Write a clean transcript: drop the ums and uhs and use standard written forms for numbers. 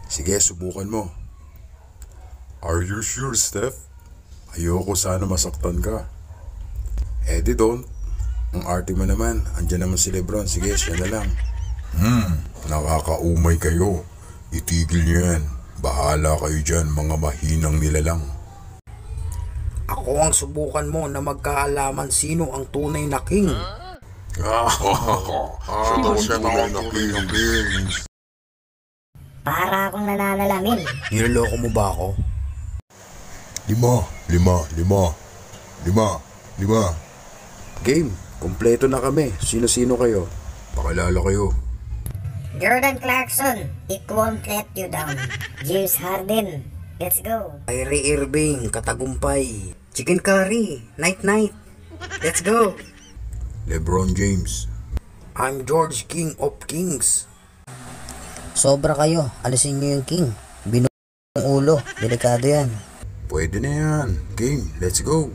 Sige, subukan mo. Are you sure, Steph? Ayoko sana masaktan ka. Eh di don't. Ang arte mo naman. Andyan naman si Lebron. Sige, siya na lang. Nakakaumay kayo. Itigil niyo yan. Bahala kayo dyan, mga mahinang nilalang. Ako ang subukan mo na magkaalaman sino ang tunay na king. Siya na king. Para akong nananalamin. Niloloko mo ba ako? 5. Game, kompleto na kami. Sino-sino kayo? Pakilala kayo. Jordan Clarkson, it won't let you down. James Harden, let's go. Kyrie Irving, katagumpay. Chicken curry, night. Let's go. Lebron James. I'm George, King of Kings. Sobra kayo, alisin nyo yung king. Binuong ulo, delikado yan. Pwede na yan. Game, let's go.